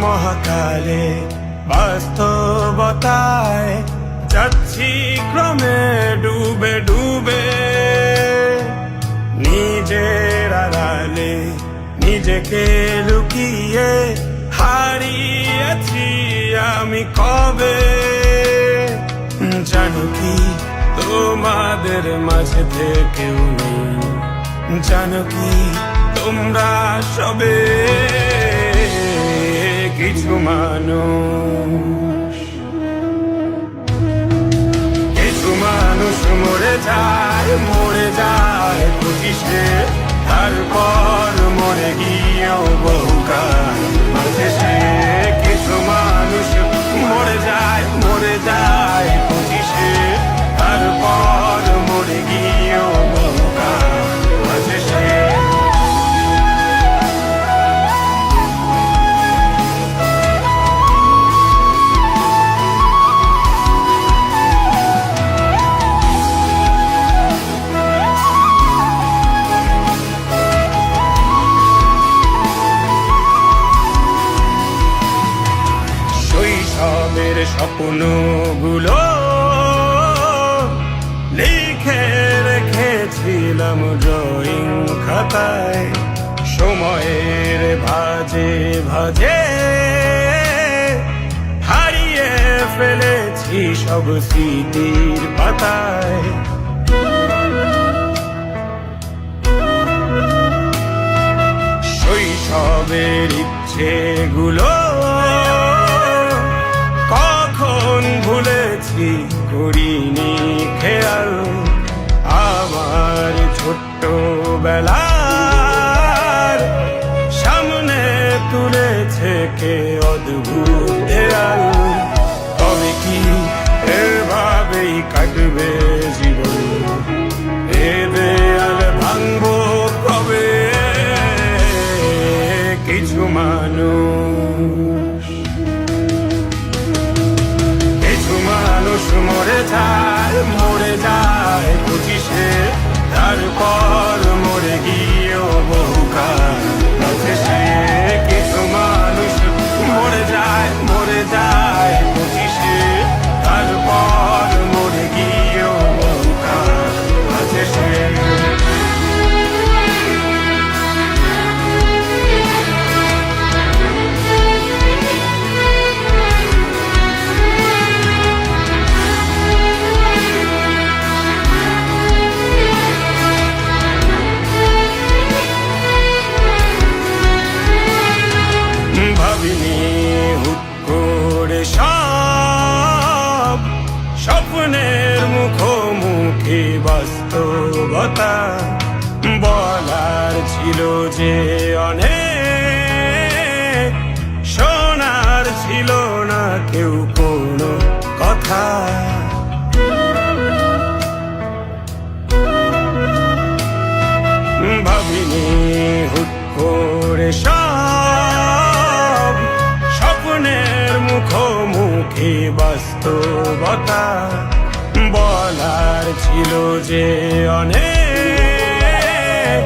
মহাকালে বাস্তবতায় যাচ্ছি ক্রমে ডুবে ডুবে, নিজের আড়ালে নিজেকে লুকিয়ে হারিয়েছি আমি কবে। জানো কি তোমাদের মাঝে থেকেও নেই, জানো কি তোমরা সবে কিছু মানুষ। কিছু মানুষ মরে যায় খুশিতে, তারপর মরে গিয়েও বহুকাল মাঝে সে। কিছু মানুষ মরে যায় খুশিতে, তারপর মরে গিয়েও বহুকাল মাঝে সে। শৈশবের স্বপ্নগুলো লিখে রেখেছিলাম ড্রয়িং খাতায়, সময়ের ভাজে ভাজে হারিয়ে ফেলেছি সব স্মৃতির পাতায়। শৈশবের ইচ্ছেগুলো কখন ভুলেছি করিনি খেয়াল, আমার ছোট্ট বেলার সামনে তুলেছে কে অদ্ভুত দেয়াল। তবে কি এভাবেই কাটবে জীবন, এ দেয়াল ভাঙবো কবে? কিছু মানুষ মরে যায় খুশিতে, তারপর মরে গিয়েও বহুকাল মাঝে সে। কিছু মানুষ মরে যায় খুশিতে, তারপর মরে গিয়েও বহুকাল মাঝে সে। ভাবিনি হুট করে সব স্বপ্নের মুখোমুখি বাস্তবতা, বলার ছিল যে অনেক, শোনার ছিল না কেউ কোনো কথা। ভাবিনি হুট করে সব স্বপ্নের মুখোমুখি বাস্তবতা, বলার ছিল যে অনেক,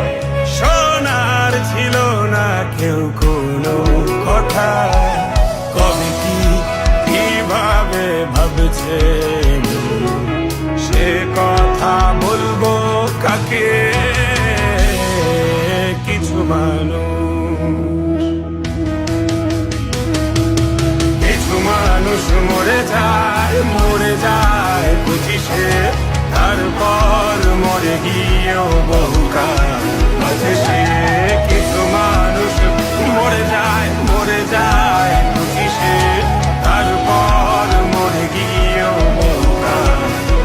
শোনার ছিল না কেউ কোনো কথা। কবে কি কিভাবে ভাবছে সে কথা বলবো কাকে? কিছু মানুষ মরে যায় খুশিতে, তারপর মরে গিয়েও বহুকাল মাঝে সে। কিছু মানুষ মরে যায় খুশিতে, তারপর মরে গিয়েও বহুকাল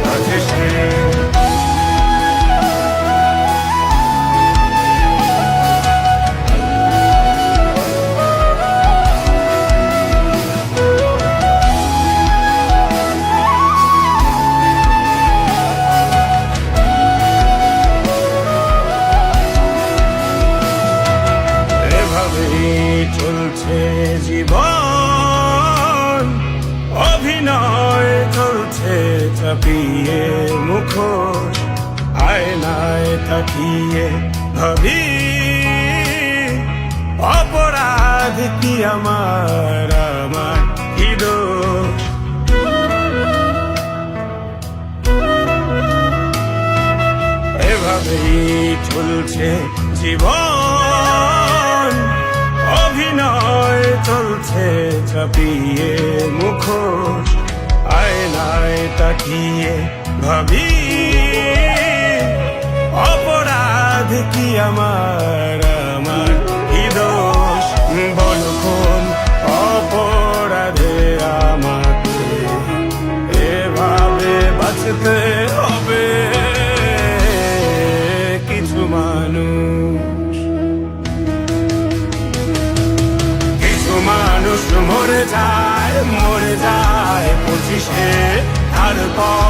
মাঝে সে। চাপিয়ে মুখোশ আয়নায় তাকিয়ে ভাবি অপরাধ কি আমার আমার কি দোষ এভাবেই চলছে জীবন অভিনয় চলছে চাপিয়ে মুখোশ আয়নায় তাকিয়ে ভাবি অপরাধ কি আমার আমার কি দোষ বলো কোন অপরাধে আমাকে এভাবে বাঁচতে হবে কিছু মানুষ মরে যায় 25-এ তারপর